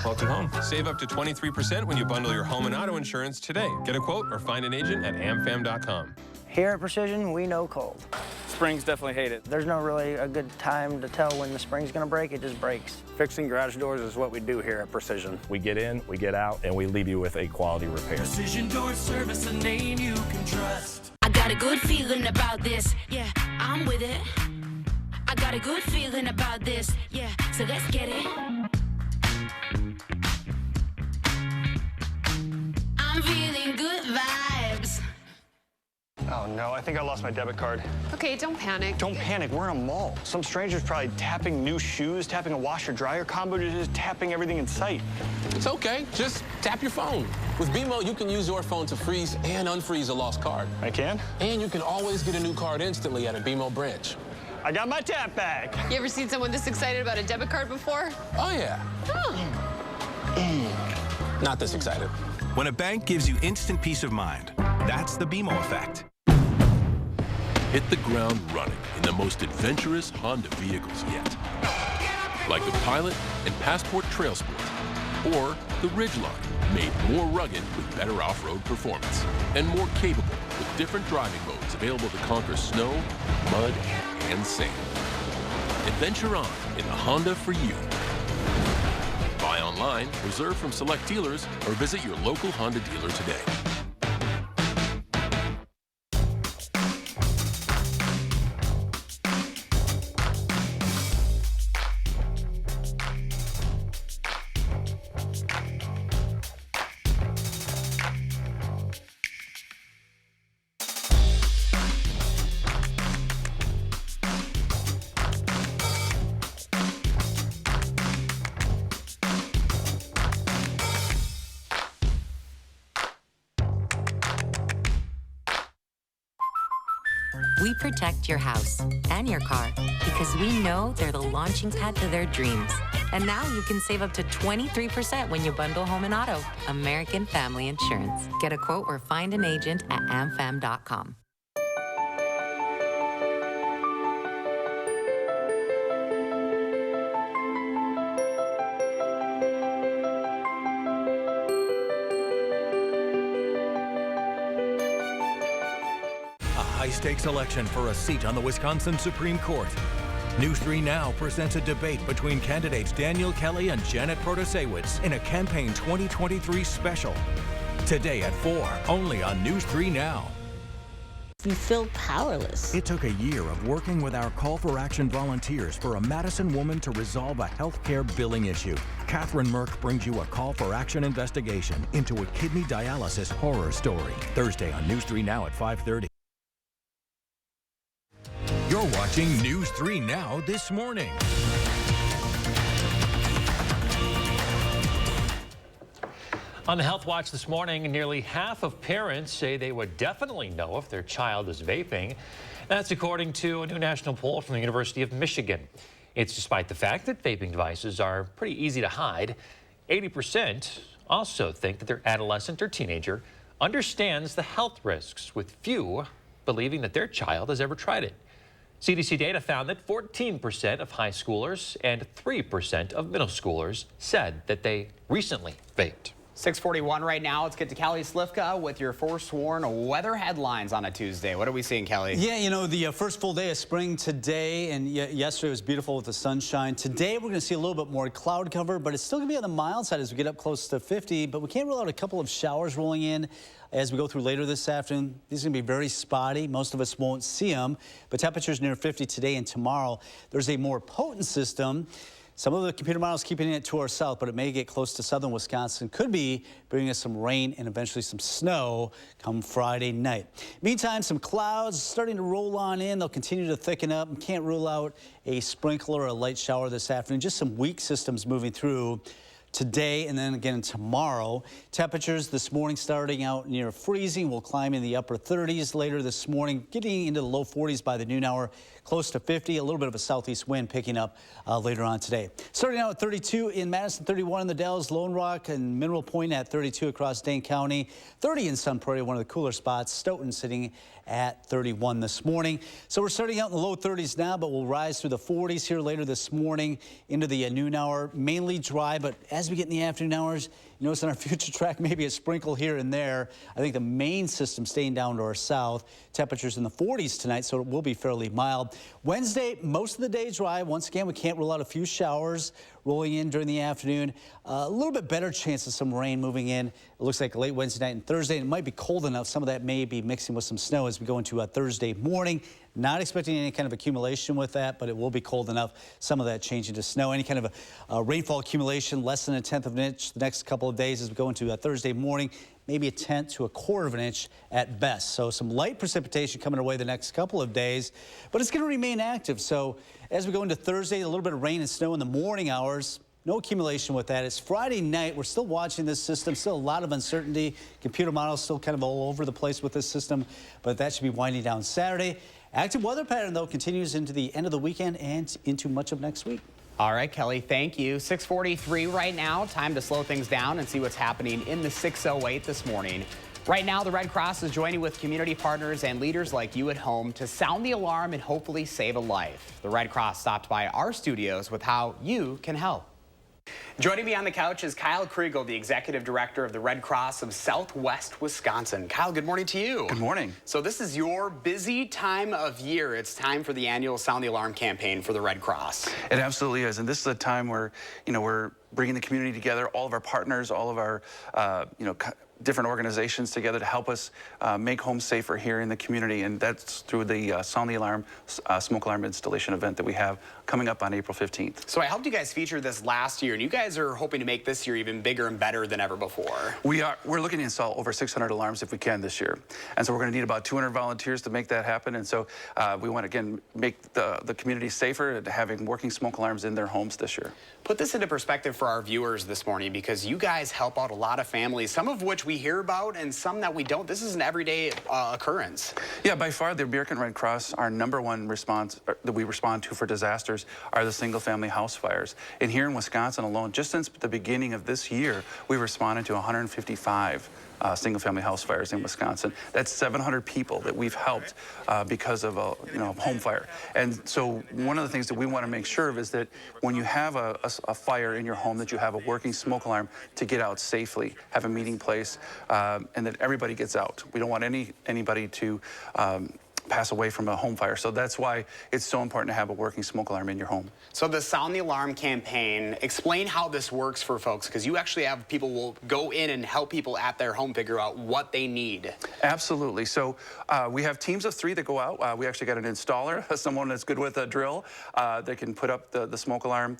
Welcome home. Save up to 23% when you bundle your home and auto insurance today. Get a quote or find an agent at amfam.com. Here at Precision, we know cold. Springs definitely hate it. There's no really a good time to tell when the spring's gonna break, it just breaks. Fixing garage doors is what we do here at Precision. We get in, we get out, and we leave you with a quality repair. Precision Door Service, a name you can trust. I got a good feeling about this, yeah, I'm with it. I got a good feeling about this, yeah, so let's get it. I'm feeling good vibes. Oh no, I think I lost my debit card. Okay, don't panic. Don't panic, we're in a mall. Some stranger's probably tapping new shoes, tapping a washer-dryer combo, just tapping everything in sight. It's okay, just tap your phone. With BMO, you can use your phone to freeze and unfreeze a lost card. I can? And you can always get a new card instantly at a BMO branch. I got my tap back. You ever seen someone this excited about a debit card before? Oh yeah. Not this excited. When a bank gives you instant peace of mind, that's the BMO effect. Hit the ground running in the most adventurous Honda vehicles yet. Like the Pilot and Passport Trail Sport, or the Ridgeline, made more rugged with better off-road performance, and more capable with different driving modes available to conquer snow, mud, and sand. Adventure on in the Honda for you. Buy online, reserve from select dealers, or visit your local Honda dealer today. We protect your house and your car because we know they're the launching pad to their dreams. And now you can save up to 23% when you bundle home and auto. American Family Insurance. Get a quote or find an agent at amfam.com. High-stakes election for a seat on the Wisconsin Supreme Court. News 3 Now presents a debate between candidates Daniel Kelly and Janet Protasiewicz in a Campaign 2023 special. Today at 4, only on News 3 Now. You feel powerless. It took a year of working with our Call for Action volunteers for a Madison woman to resolve a healthcare billing issue. Catherine Merck brings you a Call for Action investigation into a kidney dialysis horror story. Thursday on News 3 Now at 5:30. You're watching News 3 Now this morning. On the Health Watch this morning, nearly half of parents say they would definitely know if their child is vaping. That's according to a new national poll from the University of Michigan. It's despite the fact that vaping devices are pretty easy to hide. 80% also think that their adolescent or teenager understands the health risks, with few believing that their child has ever tried it. CDC data found that 14% of high schoolers and 3% of middle schoolers said that they recently vaped. 6:41 right now. Let's get to Kelly Slifka with your forsworn weather headlines on a Tuesday. What are we seeing, Kelly? Yeah, you know, the first full day of spring today, and yesterday was beautiful with the sunshine. Today we're going to see a little bit more cloud cover, but it's still going to be on the mild side as we get up close to 50, but we can't rule out a couple of showers rolling in as we go through later this afternoon. These are going to be very spotty. Most of us won't see them, but temperatures near 50 today and tomorrow. There's a more potent system. Some of the computer models keeping it to our south, but it may get close to southern Wisconsin. Could be bringing us some rain and eventually some snow come Friday night. Meantime, some clouds starting to roll on in. They'll continue to thicken up. And can't rule out a sprinkle or a light shower this afternoon. Just some weak systems moving through today and then again tomorrow. Temperatures this morning starting out near freezing. We'll climb in the upper 30s later this morning, getting into the low 40s by the noon hour, close to 50. A little bit of a southeast wind picking up later on today. Starting out at 32 in Madison, 31 in the Dells, Lone Rock and Mineral Point at 32 across Dane County, 30 in Sun Prairie, one of the cooler spots. Stoughton sitting at 31 this morning. So we're starting out in the low 30s now, but we'll rise through the 40s here later this morning into the noon hour. Mainly dry, but as we get in the afternoon hours, you notice on our future track, maybe a sprinkle here and there. I think the main system staying down to our south. Temperatures in the 40s tonight, so it will be fairly mild. Wednesday, most of the day dry. Once again, we can't rule out a few showers rolling in during the afternoon. A little bit better chance of some rain moving in. It looks like late Wednesday night and Thursday. It might be cold enough. Some of that may be mixing with some snow as we go into Thursday morning. Not expecting any kind of accumulation with that, but it will be cold enough. Some of that changing to snow. Any kind of a rainfall accumulation, less than 1/10 of an inch the next couple of days as we go into Thursday morning. Maybe 1/10 to 1/4 of an inch at best. So some light precipitation coming our way the next couple of days, but it's going to remain active. So as we go into Thursday, a little bit of rain and snow in the morning hours. No accumulation with that. It's Friday night. We're still watching this system. Still a lot of uncertainty. Computer models still kind of all over the place with this system, but that should be winding down Saturday. Active weather pattern, though, continues into the end of the weekend and into much of next week. All right, Kelly, thank you. 6:43 right now. Time to slow things down and see what's happening in the 608 this morning. Right now, the Red Cross is joining with community partners and leaders like you at home to sound the alarm and hopefully save a life. The Red Cross stopped by our studios with how you can help. Joining me on the couch is Kyle Kriegel, the Executive Director of the Red Cross of Southwest Wisconsin. Kyle, good morning to you. Good morning. So this is your busy time of year. It's time for the annual Sound the Alarm campaign for the Red Cross. It absolutely is. And this is a time where, we're bringing the community together, all of our partners, all of our, different organizations together to help us make homes safer here in the community, and that's through the Sound the Alarm smoke alarm installation event that we have coming up on April 15th. So I helped you guys feature this last year, and you guys are hoping to make this year even bigger and better than ever before. We're looking to install over 600 alarms if we can this year, and so we're going to need about 200 volunteers to make that happen. And so we want to again make the community safer and having working smoke alarms in their homes this year. Put this into perspective for our viewers this morning, because you guys help out a lot of families, some of which we hear about and some that we don't. This is an everyday occurrence. Yeah, by far the American Red Cross, our #1 response that we respond to for disasters are the single-family house fires. And here in Wisconsin alone, just since the beginning of this year, we responded to 155 single-family house fires in Wisconsin. That's 700 people that we've helped because of a home fire. And so one of the things that we want to make sure of is that when you have a fire in your home, that you have a working smoke alarm to get out safely, have a meeting place, and that everybody gets out. We don't want anybody to pass away from a home fire. So that's why it's so important to have a working smoke alarm in your home. So the Sound the Alarm campaign, explain how this works for folks, because you actually have people will go in and help people at their home figure out what they need. Absolutely. So we have teams of 3 that go out. We actually got an installer, someone that's good with a drill that can put up the smoke alarm,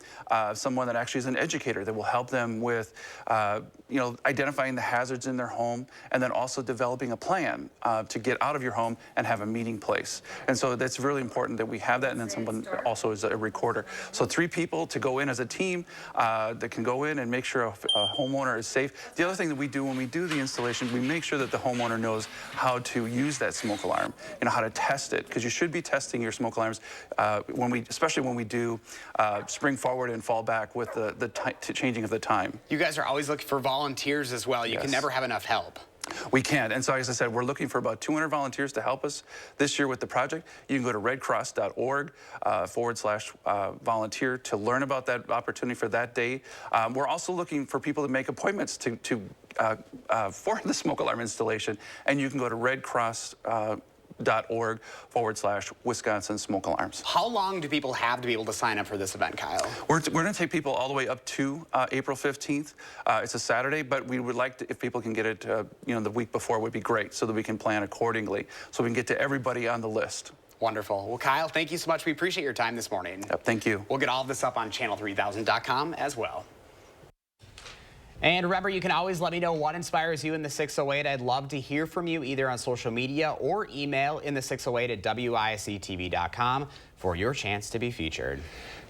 someone that actually is an educator that will help them with identifying the hazards in their home, and then also developing a plan to get out of your home and have a meeting place. And so that's really important that we have that, and then someone also is a recorder. So 3 people to go in as a team that can go in and make sure a homeowner is safe. The other thing that we do when we do the installation, we make sure that the homeowner knows how to use that smoke alarm, how to test it, because you should be testing your smoke alarms especially when we do spring forward and fall back with the changing of the time. You guys are always looking for volunteers as well. You can never have enough help. We can. And so, as I said, we're looking for about 200 volunteers to help us this year with the project. You can go to redcross.org/volunteer to learn about that opportunity for that day. We're also looking for people to make appointments for the smoke alarm installation. And you can go to redcross.org/Wisconsin smoke alarms. How long do people have to be able to sign up for this event, Kyle? We're going to take people all the way up to April 15th. It's a Saturday, but we would like to, if people can get it, the week before would be great, so that we can plan accordingly, so we can get to everybody on the list. Wonderful. Well, Kyle, thank you so much. We appreciate your time this morning. Yep, thank you. We'll get all of this up on channel3000.com as well. And remember, you can always let me know what inspires you in the 608. I'd love to hear from you either on social media or email in the 608 at WISC-TV.com for your chance to be featured.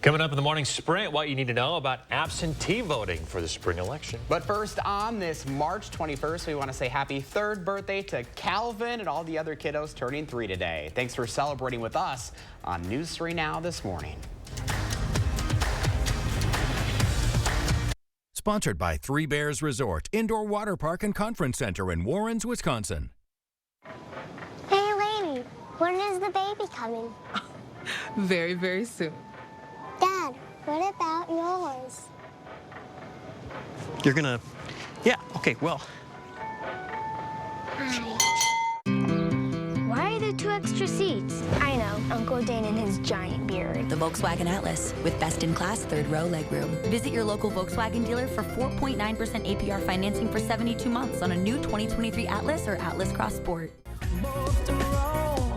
Coming up in the morning sprint, what you need to know about absentee voting for the spring election. But first, on this March 21st, we want to say happy 3rd birthday to Calvin and all the other kiddos turning 3 today. Thanks for celebrating with us on News 3 Now this morning. Sponsored by Three Bears Resort, Indoor Water Park and Conference Center in Warrens, Wisconsin. Hey, lady, when is the baby coming? Very, very soon. Dad, what about yours? You're gonna... Yeah, okay, well... Hi. Why are there 2 extra seats? I know, Uncle Dane and his giant beard. The Volkswagen Atlas with best-in-class 3rd row legroom. Visit your local Volkswagen dealer for 4.9% APR financing for 72 months on a new 2023 Atlas or Atlas Cross Sport.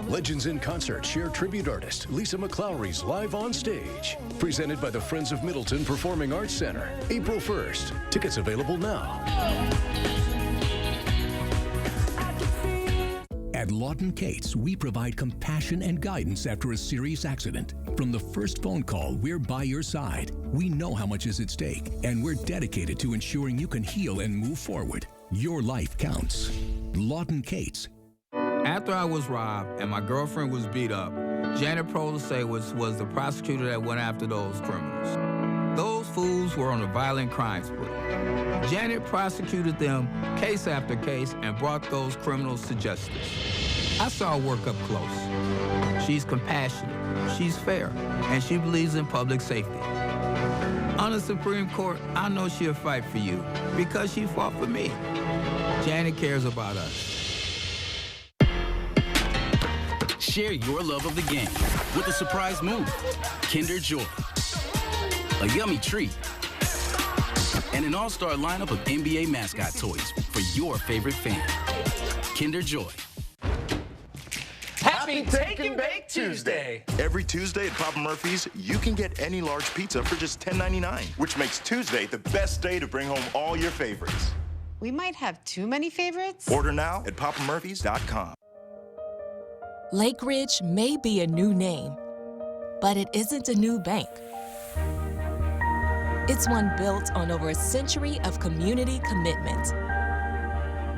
Legends in Concert share tribute artist Lisa McClowry's Live on Stage. Presented by the Friends of Middleton Performing Arts Center. April 1st. Tickets available now. At Lawton Cates, we provide compassion and guidance after a serious accident. From the first phone call, we're by your side. We know how much is at stake, and we're dedicated to ensuring you can heal and move forward. Your life counts. Lawton Cates. After I was robbed and my girlfriend was beat up, Janet Prolise was the prosecutor that went after those criminals. Those fools were on a violent crime spree. Janet prosecuted them case after case and brought those criminals to justice. I saw her work up close. She's compassionate, she's fair, and she believes in public safety. On the Supreme Court, I know she'll fight for you because she fought for me. Janet cares about us. Share your love of the game with a surprise move, Kinder Joy. A yummy treat, and an all-star lineup of NBA mascot toys for your favorite fan. Kinder Joy. Happy Take and Bake Tuesday! Every Tuesday at Papa Murphy's, you can get any large pizza for just $10.99, which makes Tuesday the best day to bring home all your favorites. We might have too many favorites. Order now at papamurphys.com. Lake Ridge may be a new name, but it isn't a new bank. It's one built on over a century of community commitment.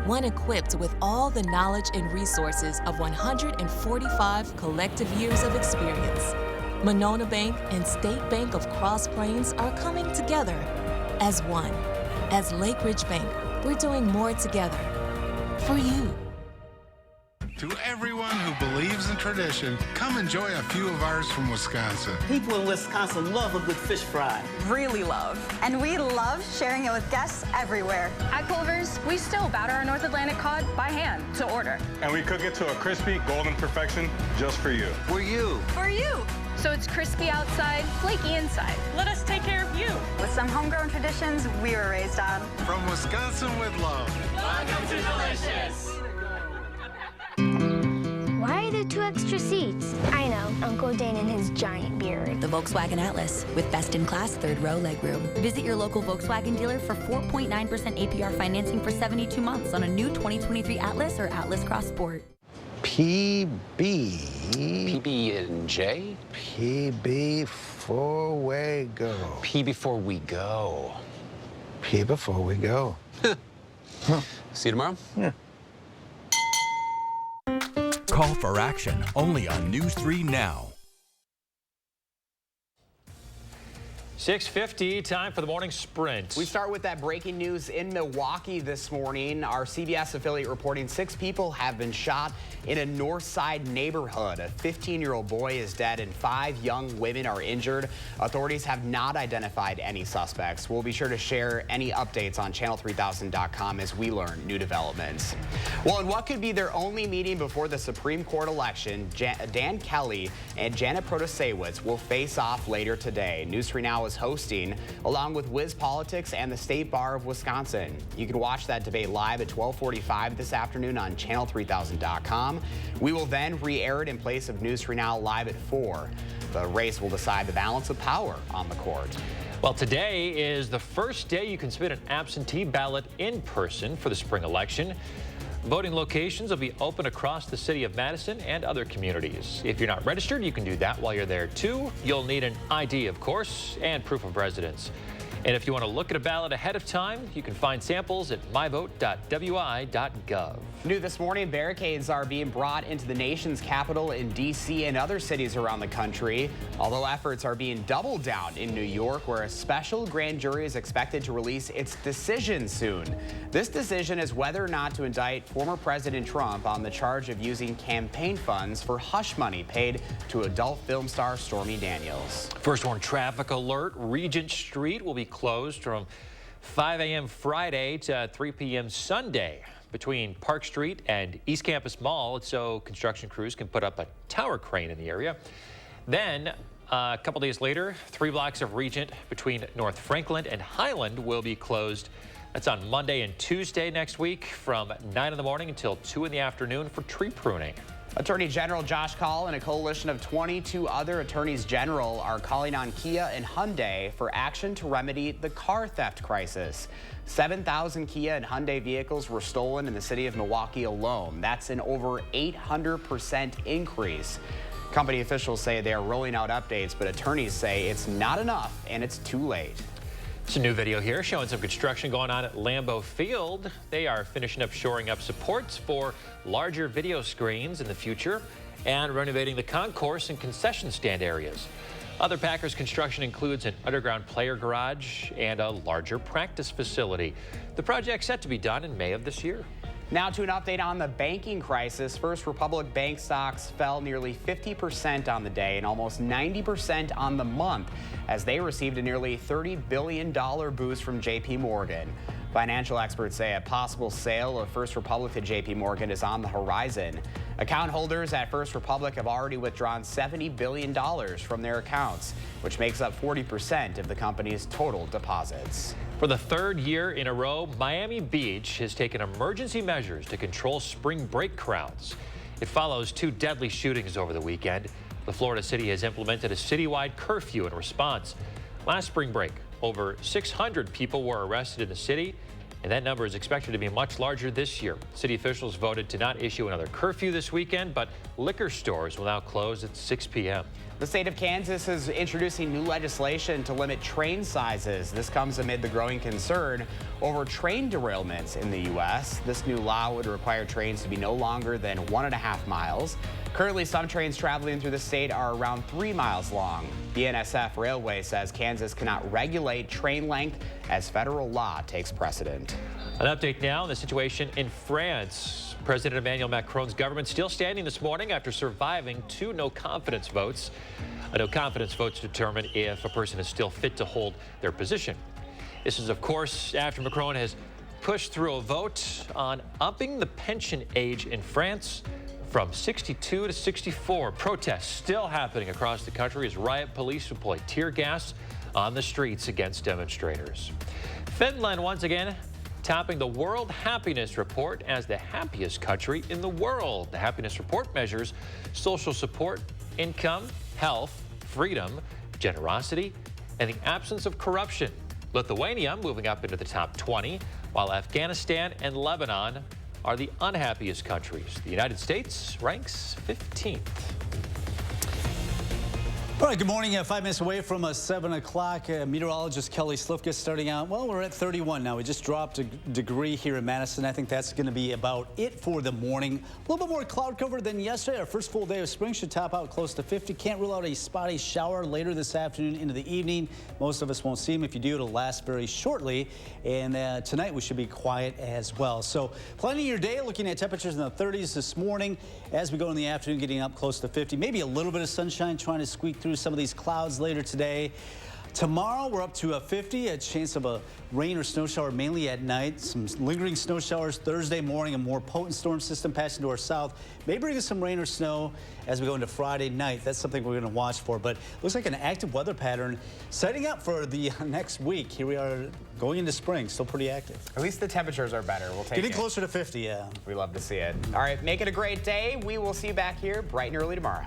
one equipped with all the knowledge and resources of 145 collective years of experience. Monona Bank and State Bank of Cross Plains are coming together as one. As Lake Ridge Bank, we're doing more together for you. To everyone who believes in tradition, come enjoy a few of ours from Wisconsin. People in Wisconsin love a good fish fry. Really love. And we love sharing it with guests everywhere. At Culver's, we still batter our North Atlantic cod by hand to order. And we cook it to a crispy, golden perfection just for you. For you. For you. So it's crispy outside, flaky inside. Let us take care of you. With some homegrown traditions we were raised on. From Wisconsin with love. Welcome to Delicious. Why are there 2 extra seats? I know, Uncle Dane and his giant beard. The Volkswagen Atlas with best-in-class third-row legroom. Visit your local Volkswagen dealer for 4.9% APR financing for 72 months on a new 2023 Atlas or Atlas Cross Sport. PB. PB and J? PB before we go. P before we go. P before we go. See you tomorrow? Yeah. Call for action only on News 3 Now. 6:50, time for the morning sprint. We start with that breaking news in Milwaukee this morning. Our CBS affiliate reporting 6 people have been shot in a North Side neighborhood. A 15-year-old boy is dead and 5 young women are injured. Authorities have not identified any suspects. We'll be sure to share any updates on channel3000.com as we learn new developments. Well, in what could be their only meeting before the Supreme Court election, Dan Kelly and Janet Protasewicz will face off later today. News 3 Now is hosting, along with WISC Politics and the State Bar of Wisconsin. You can watch that debate live at 12:45 this afternoon on channel3000.com. We will then re-air it in place of News 3 Now live at 4. The race will decide the balance of power on the court. Well, today is the first day you can submit an absentee ballot in person for the spring election. Voting locations will be open across the city of Madison and other communities. If you're not registered, you can do that while you're there too. You'll need an ID, of course, and proof of residence. And if you want to look at a ballot ahead of time, you can find samples at myvote.wi.gov. New this morning, barricades are being brought into the nation's capital in D.C. and other cities around the country, although efforts are being doubled down in New York, where a special grand jury is expected to release its decision soon. This decision is whether or not to indict former President Trump on the charge of using campaign funds for hush money paid to adult film star Stormy Daniels. First one, traffic alert. Regent Street will be closed from 5 a.m. Friday to 3 p.m. Sunday between Park Street and East Campus Mall, so construction crews can put up a tower crane in the area. Then a couple days later, 3 blocks of Regent between North Franklin and Highland will be closed. That's on Monday and Tuesday next week from 9 in the morning until 2 in the afternoon for tree pruning. Attorney General Josh Kaul and a coalition of 22 other attorneys general are calling on Kia and Hyundai for action to remedy the car theft crisis. 7,000 Kia and Hyundai vehicles were stolen in the city of Milwaukee alone. That's an over 800% increase. Company officials say they are rolling out updates, but attorneys say it's not enough and it's too late. It's a new video here showing some construction going on at Lambeau Field. They are finishing up shoring up supports for larger video screens in the future and renovating the concourse and concession stand areas. Other Packers construction includes an underground player garage and a larger practice facility. The project's set to be done in May of this year. Now to an update on the banking crisis. First Republic Bank stocks fell nearly 50% on the day and almost 90% on the month as they received a nearly $30 billion boost from JP Morgan. Financial experts say a possible sale of First Republic to JP Morgan is on the horizon. Account holders at First Republic have already withdrawn $70 billion from their accounts, which makes up 40% of the company's total deposits. For the 3rd year in a row, Miami Beach has taken emergency measures to control spring break crowds. It follows 2 deadly shootings over the weekend. The Florida city has implemented a citywide curfew in response. Last spring break, over 600 people were arrested in the city, and that number is expected to be much larger this year. City officials voted to not issue another curfew this weekend, but liquor stores will now close at 6 p.m. The state of Kansas is introducing new legislation to limit train sizes. This comes amid the growing concern over train derailments in the U.S. This new law would require trains to be no longer than 1.5 miles. Currently, some trains traveling through the state are around 3 miles long. The NSF Railway says Kansas cannot regulate train length as federal law takes precedent. An update now on the situation in France. President Emmanuel Macron's government still standing this morning after surviving 2 no-confidence votes. A no-confidence vote to determine if a person is still fit to hold their position. This is, of course, after Macron has pushed through a vote on upping the pension age in France from 62 to 64. Protests still happening across the country as riot police deploy tear gas on the streets against demonstrators. Finland once again topping the World Happiness Report as the happiest country in the world. The Happiness Report measures social support, income, health, freedom, generosity, and the absence of corruption. Lithuania moving up into the top 20, while Afghanistan and Lebanon are the unhappiest countries. The United States ranks 15th. All right, good morning. 5 minutes away from 7 o'clock. Meteorologist Kelly Slifka starting out. Well, we're at 31 now. We just dropped a degree here in Madison. I think that's going to be about it for the morning. A little bit more cloud cover than yesterday. Our first full day of spring should top out close to 50. Can't rule out a spotty shower later this afternoon into the evening. Most of us won't see them. If you do, it'll last very shortly. And tonight we should be quiet as well. So planning your day, looking at temperatures in the 30s this morning. As we go in the afternoon, getting up close to 50. Maybe a little bit of sunshine trying to squeak through some of these clouds later today. Tomorrow we're up to 50, a chance of a rain or snow shower mainly at night. Some lingering snow showers Thursday morning. A more potent storm system passing to our south may bring us some rain or snow as we go into Friday night. That's something we're going to watch for. But looks like an active weather pattern setting up for the next week. Here we are going into spring, still pretty active. At least the temperatures are better. We'll take it. Getting closer to 50, yeah. We love to see it. All right, make it a great day. We will see you back here bright and early tomorrow.